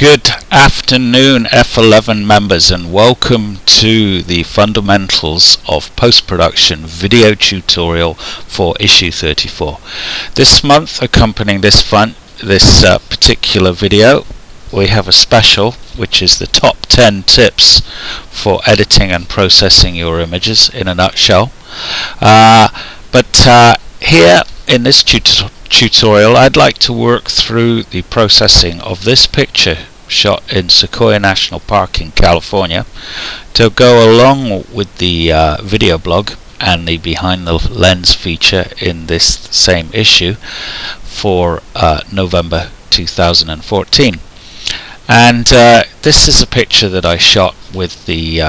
Good afternoon, F11 members, and welcome to the Fundamentals of Post-Production video tutorial for issue 34. This month, accompanying this particular video, we have a special, which is the top 10 tips for editing and processing your images in a nutshell. Here in this tutorial, I'd like to work through the processing of this picture shot in Sequoia National Park in California to go along with the video blog and the behind the lens feature in this same issue for November 2014. And this is a picture that I shot with the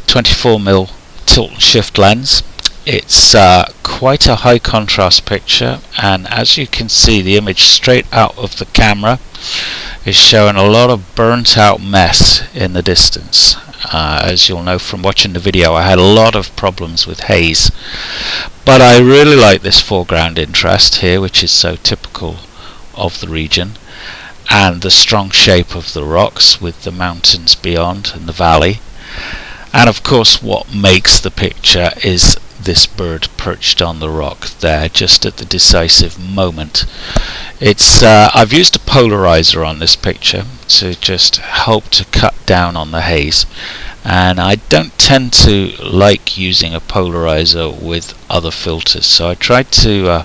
24mm tilt and shift lens. It's quite a high contrast picture, and as you can see, the image straight out of the camera is showing a lot of burnt out mess in the distance. As you'll know from watching the video, I had a lot of problems with haze, but I really like this foreground interest here, which is so typical of the region, and the strong shape of the rocks with the mountains beyond and the valley. And of course, what makes the picture is this bird perched on the rock there just at the decisive moment. I've used a polarizer on this picture to just help to cut down on the haze, and I don't tend to like using a polarizer with other filters, so I tried to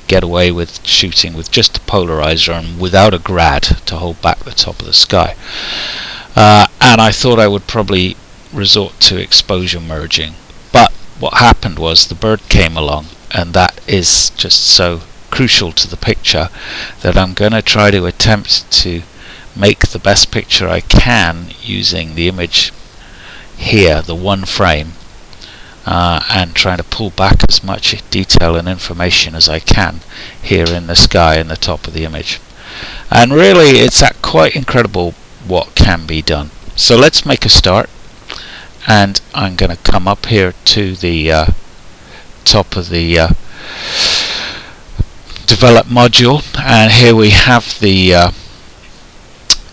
get away with shooting with just a polarizer and without a grad to hold back the top of the sky. And I thought I would probably resort to exposure merging, but what happened was the bird came along, and that is just so crucial to the picture that I'm going to try to attempt to make the best picture I can using the image here, the one frame, and trying to pull back as much detail and information as I can here in the sky and the top of the image. And really, it's quite incredible what can be done. So let's make a start. And I'm going to come up here to the top of the develop module, and here we have the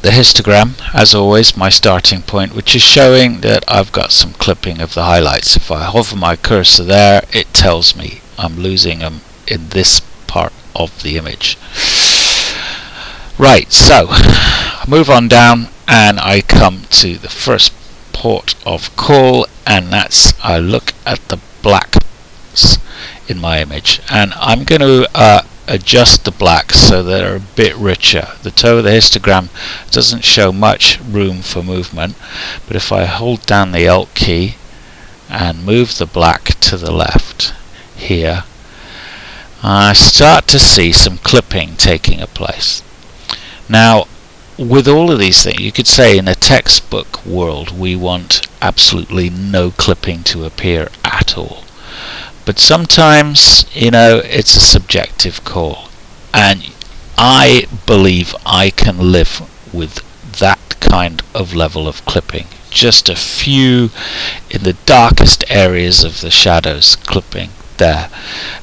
histogram, as always, my starting point, which is showing that I've got some clipping of the highlights. If I hover my cursor there, it tells me I'm losing them in this part of the image. Right, so I move on down and I come to the first port of call, and that's I look at the blacks in my image, and I'm going to adjust the blacks so they're a bit richer. The toe of the histogram doesn't show much room for movement, but if I hold down the Alt key and move the black to the left here, I start to see some clipping taking place. Now, with all of these things, you could say in a textbook world we want absolutely no clipping to appear at all. But sometimes, it's a subjective call, and I believe I can live with that kind of level of clipping. Just a few in the darkest areas of the shadows clipping there.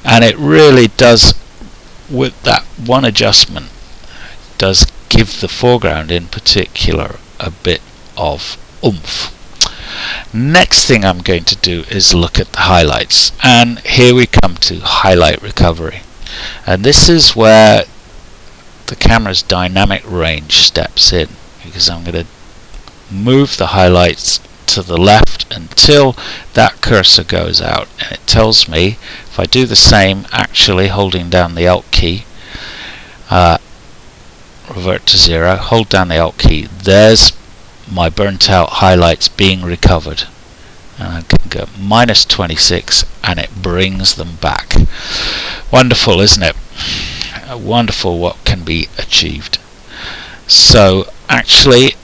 And it really does, with that one adjustment, does give the foreground in particular a bit of oomph. Next thing I'm going to do is look at the highlights, and here we come to highlight recovery, and this is where the camera's dynamic range steps in, because I'm going to move the highlights to the left until that cursor goes out, and it tells me if I do the same, actually holding down the Alt key, revert to 0, hold down the Alt key, there's my burnt out highlights being recovered, and I can go -26 and it brings them back. Wonderful, isn't it? Wonderful what can be achieved. So actually,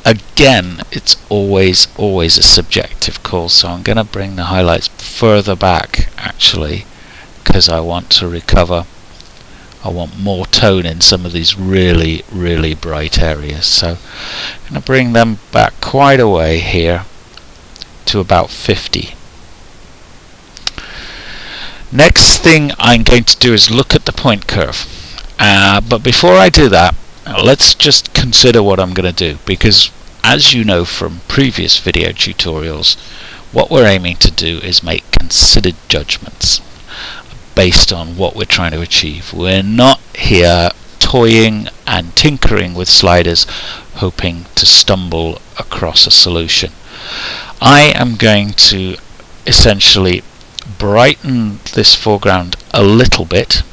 again, it's always a subjective call, so I'm going to bring the highlights further back actually, because I want to recover. I want more tone in some of these really bright areas, so I'm going to bring them back quite a way here to about 50. Next thing I'm going to do is look at the point curve, but before I do that, Now let's just consider what I'm going to do, because as you know from previous video tutorials, what we're aiming to do is make considered judgments based on what we're trying to achieve. We're not here toying and tinkering with sliders hoping to stumble across a solution. I am going to essentially brighten this foreground a little bit,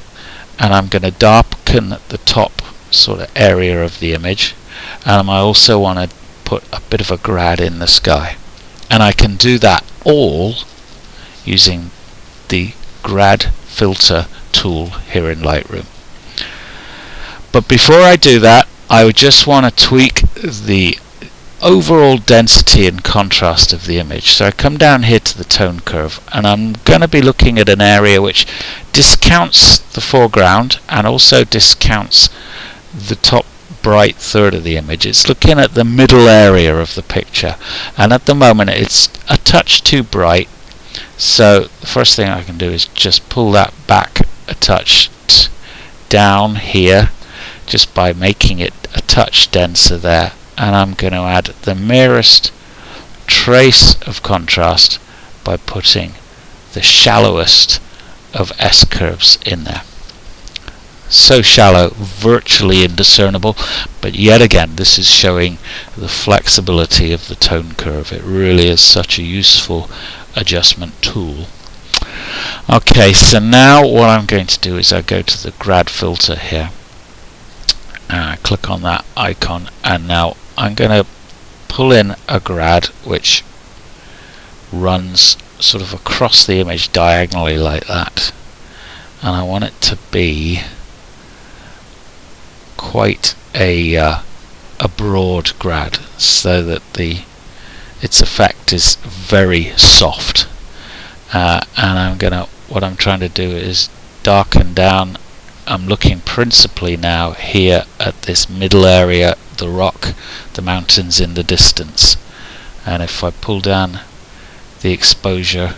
and I'm going to darken the top sort of area of the image, and I also want to put a bit of a grad in the sky, and I can do that all using the Grad Filter tool here in Lightroom. But before I do that, I would just want to tweak the overall density and contrast of the image. So I come down here to the tone curve, and I'm going to be looking at an area which discounts the foreground and also discounts the top bright third of the image. It's looking at the middle area of the picture, and at the moment it's a touch too bright, so the first thing I can do is just pull that back a touch down here just by making it a touch denser there, and I'm going to add the merest trace of contrast by putting the shallowest of S curves in there. So shallow, virtually indiscernible, but yet again this is showing the flexibility of the tone curve. It really is such a useful adjustment tool. Okay, so now what I'm going to do is I go to the Grad Filter here, click on that icon, and now I'm going to pull in a grad which runs sort of across the image diagonally like that, and I want it to be quite a broad grad so that its effect is very soft, and what I'm trying to do is darken down. I'm looking principally now here at this middle area, the rock, the mountains in the distance, and if I pull down the exposure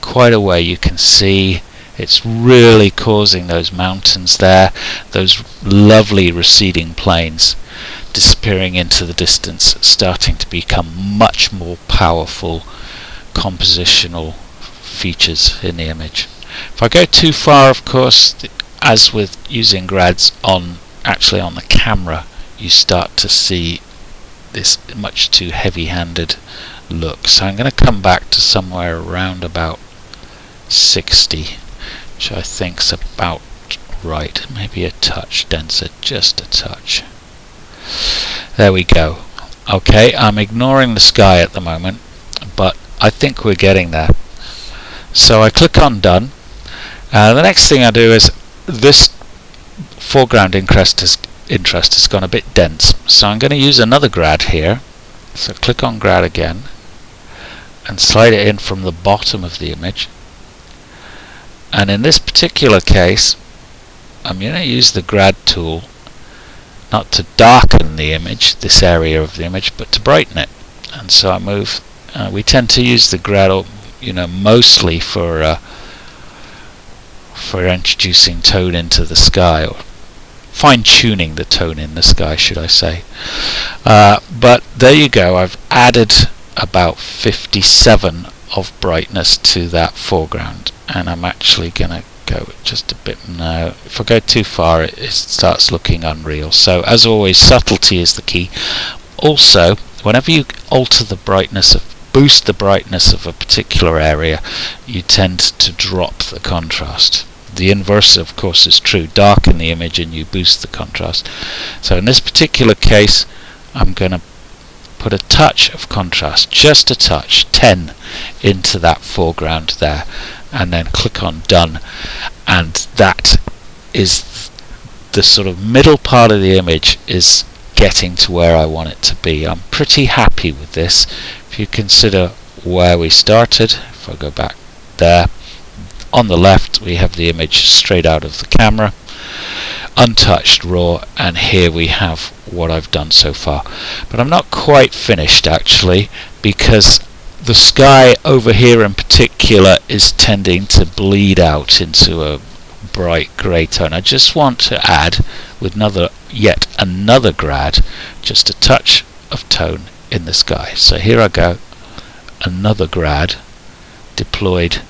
quite a way, you can see it's really causing those mountains there, those lovely receding plains disappearing into the distance, starting to become much more powerful compositional features in the image. If I go too far, of course, as with using grads actually on the camera, you start to see this much too heavy-handed look. So I'm going to come back to somewhere around about 60, which I think's about right. Maybe a touch denser, just a touch. There we go. Okay, I'm ignoring the sky at the moment, but I think we're getting there. So I click on Done. The next thing I do is this foreground interest has gone a bit dense, so I'm going to use another grad here. So click on grad again and slide it in from the bottom of the image, and in this particular case I'm going to use the grad tool not to darken the image, this area of the image, but to brighten it. And so I move, we tend to use the grad mostly for introducing tone into the sky, or fine-tuning the tone in the sky, should I say. But there you go, I've added about 57 of brightness to that foreground, and I'm actually going to go just a bit now. If I go too far, it starts looking unreal. So as always, subtlety is the key. Also, whenever you alter the brightness boost the brightness of a particular area, you tend to drop the contrast. The inverse, of course, is true. Darken the image and you boost the contrast. So in this particular case, I'm going to put a touch of contrast, just a touch, 10, into that foreground there, and then click on Done, and that is the sort of middle part of the image is getting to where I want it to be. I'm pretty happy with this. If you consider where we started, if I go back there, on the left we have the image straight out of the camera, untouched, raw, and here we have what I've done so far. But I'm not quite finished actually, because the sky over here in particular is tending to bleed out into a bright grey tone. I just want to add with yet another grad, just a touch of tone in the sky. So here I go, another grad deployed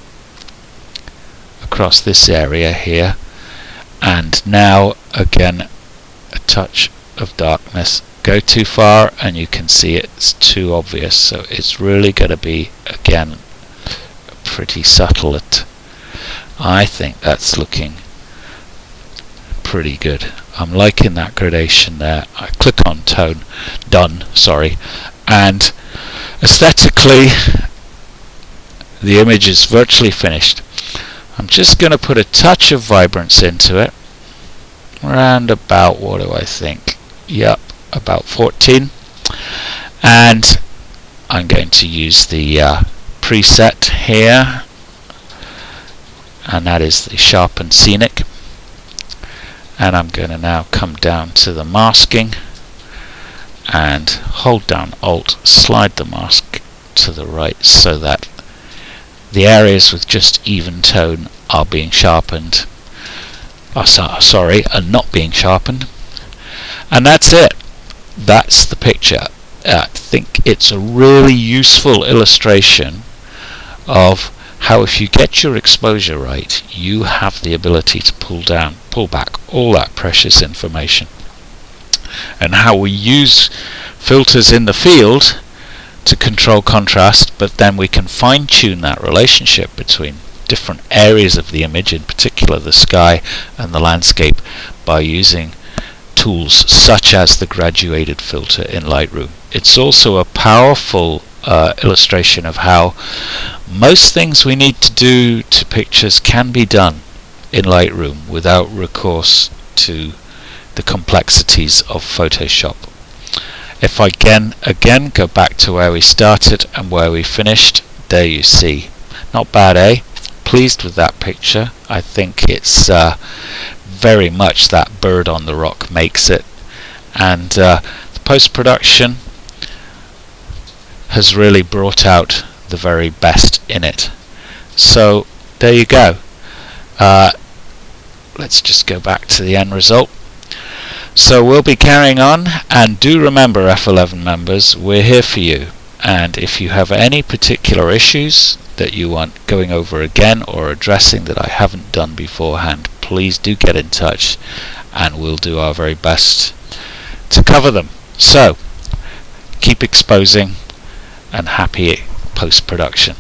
across this area here, and now again a touch of darkness. Go too far and you can see it's too obvious, so it's really going to be again pretty subtle. I think that's looking pretty good. I'm liking that gradation there. I click on tone, done, sorry, and aesthetically the image is virtually finished. I'm just going to put a touch of vibrance into it, around about, what do I think, yep, about 14, and I'm going to use the preset here, and that is the sharpen scenic, and I'm going to now come down to the masking and hold down Alt, slide the mask to the right so that the areas with just even tone are being sharpened, are not being sharpened, and that's it. That's the picture. I think it's a really useful illustration of how, if you get your exposure right, you have the ability to pull back all that precious information, and how we use filters in the field to control contrast, but then we can fine-tune that relationship between different areas of the image, in particular the sky and the landscape, by using tools such as the graduated filter in Lightroom. It's also a powerful illustration of how most things we need to do to pictures can be done in Lightroom without recourse to the complexities of Photoshop. If I again go back to where we started and where we finished, there you see. Not bad, eh? Pleased with that picture. I think it's very much that bird on the rock makes it, and the post-production has really brought out the very best in it. So there you go. Let's just go back to the end result. So we'll be carrying on, and do remember, F11 members, we're here for you, and if you have any particular issues that you want going over again or addressing that I haven't done beforehand, please do get in touch and we'll do our very best to cover them. So keep exposing, and happy post-production.